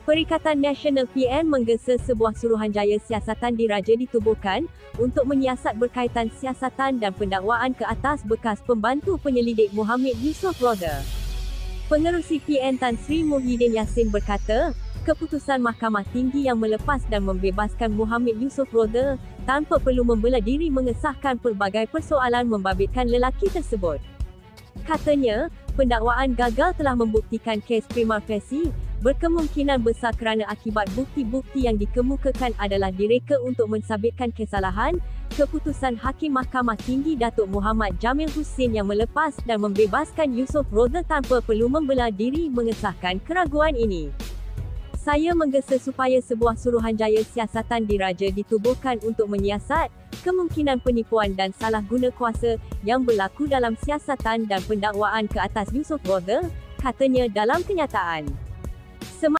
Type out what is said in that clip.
Perikatan Nasional PN menggesa sebuah suruhanjaya siasatan diraja ditubuhkan untuk menyiasat berkaitan siasatan dan pendakwaan ke atas bekas pembantu penyelidik Muhammad Yusof Roda. Pengerusi PN Tan Sri Muhyiddin Yassin berkata, keputusan Mahkamah Tinggi yang melepas dan membebaskan Muhammad Yusof Roda tanpa perlu membela diri mengesahkan pelbagai persoalan membabitkan lelaki tersebut. Katanya, pendakwaan gagal telah membuktikan kes prima facie, berkemungkinan besar kerana akibat bukti-bukti yang dikemukakan adalah direka untuk mensabitkan kesalahan. Keputusan Hakim Mahkamah Tinggi Datuk Muhammad Jamil Husin yang melepas dan membebaskan Yusof Roda tanpa perlu membela diri mengesahkan keraguan ini. Saya menggesa supaya sebuah suruhanjaya siasatan diraja ditubuhkan untuk menyiasat kemungkinan penipuan dan salah guna kuasa yang berlaku dalam siasatan dan pendakwaan ke atas Yusof Roda, katanya dalam kenyataan.